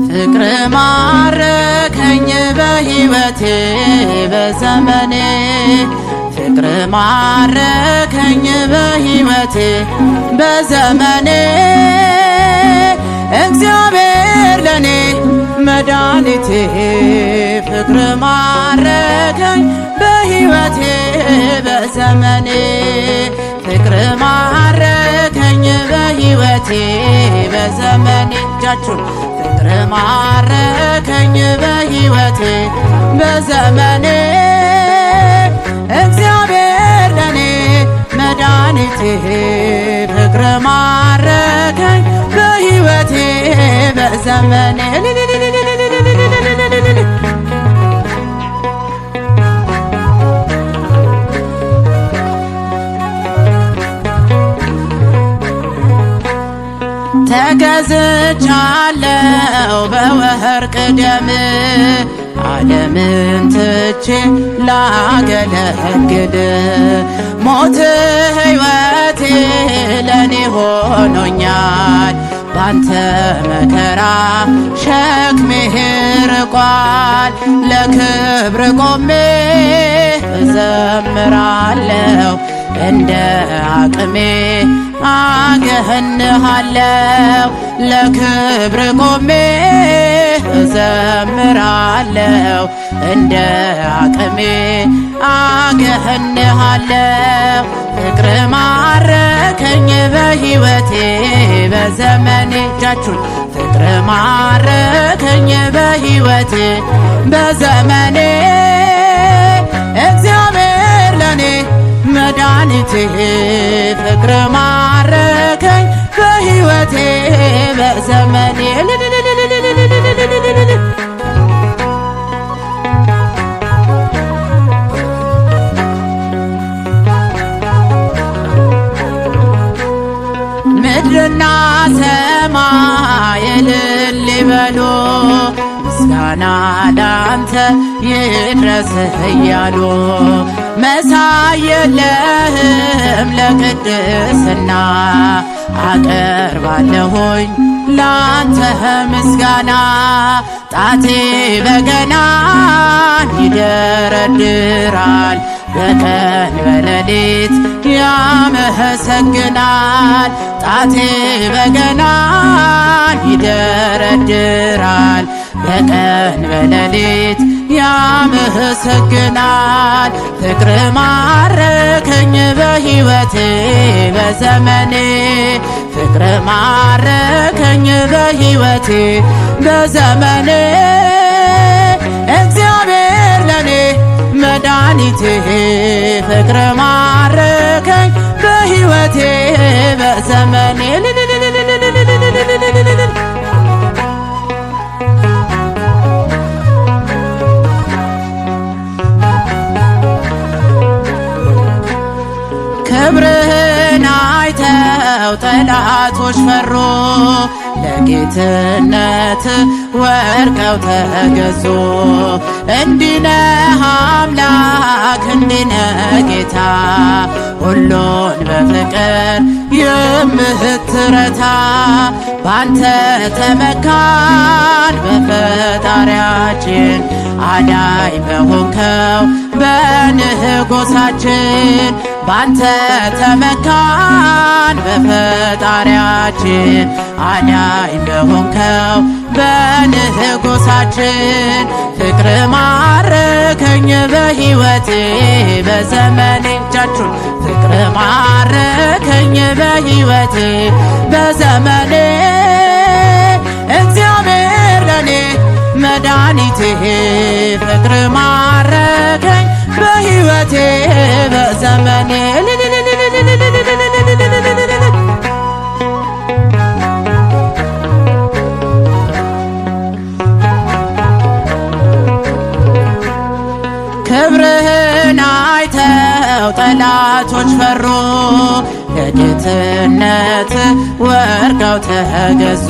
ፍቅር ማረከኝ በሕይወቴ በዘመኔ ፍቅር ማረከኝ በሕይወቴ በዘመኔ እግዚአብሔር ለኔ መድኃኒቴ ፍቅር ማረከኝ በሕይወቴ በዘመኔ ፍቅር ማረከኝ በሕይወቴ በዘመኔ እጃችሁን ፍቅር ማረከኝ በሕይወቴ በዘመኔ እግዚአብሔር ለኔ መድኃኒቴ ፍቅር ማረከኝ በሕይወቴ በዘመኔ ተገዝቻለሁ በወርቅ ደም ዓለምን ትቼ ላገለግል ሞት ሕይወቴ ለኔ ሆኖኛል ባንተ መከራ ሸክሜ ርቋል ለክብር ቆሜ እዘምራለሁ እንደ አቅሜ አገንሃለሁ ለክብር ቆሜ እዘምራለሁ እንደ አቅሜ አገንሃለሁ ፍቅር ማረከኝ በሕይወቴ በዘመኔ እጃችሁን ፍቅር ማረከኝ በሕይወቴ በዘመኔ እግዚአብሔር ለኔ መድኃኒቴ ፍቅር ማረከኝ በሕይወቴ በዘመኔ ምድርና ሰማይ እልል ይበሉ ምስጋና ላንተ ይድረስህ እያሉ መሳይ የለህም ለቅድስና አቀርባለሁኝ ላንተ ምስጋና ጣቴ በገናን ይደረድራል በቀን በሌሊት ያመሰግናል ጣቴ በገናን ይደረድራል በቀን በሌሊት ያመሰግናል ፍቅር ማረከኝ በሕይወቴ በዘመኔ ፍቅር ማረከኝ በሕይወቴ በዘመኔ እግዚአብሔር ለኔ መድኃኒቴ ፍቅር ማረከኝ በሕይወቴ በዘመኔ ክብርህን አይተው ጠላቶች ፈሩ ለጌትነት ወርቀው ተገዙ እንዲነህ አምላክ እንዲነህ ጌታ ሁሉን በፍቅር የምትረታ ባንተ ተመካን በፈጣሪያችን አዳኝ በሆንከው በንጉሣችን ባንተ ተመካን በፈጣሪያችን አዳኝ በሆንከው በንጉሣችን ፍቅር ማረከኝ በሕይወቴ በዘመኔ እጃችሁን ፍቅር ማረከኝ በሕይወቴ በዘመኔ እግዚአብሔር ለኔ መድኃኒቴ ፍቅር ማረከኝ በሕይወቴ በዘመኔ ክብርህን አይተው ጠላቶች ፈሩ፣ ለጌትነት ወርደው ተገዙ።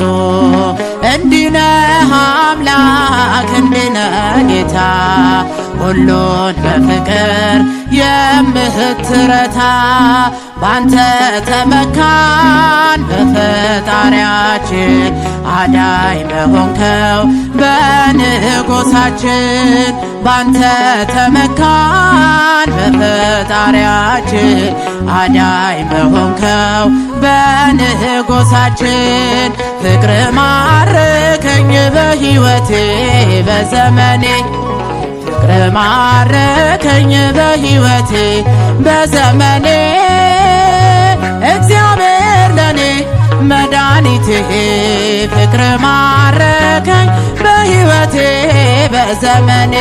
እንዲነህ አምላክ እንዲነህ ጌታ ሁሉን በፍቅር የምትረታ ባንተ ተመካን በፈጣሪያችን አዳኝ በሆንከው በንጉሳችን ባንተ ተመካን በፈጣሪያችን አዳኝ በሆንከው በንጉሳችን ፍቅር ማረከኝ በሕይወቴ በዘመኔ ፍቅር ማረከኝ በሕይወቴ በዘመኔ እግዚአብሔር ለኔ መድኃኒቴ ፍቅር ማረከኝ በሕይወቴ በዘመኔ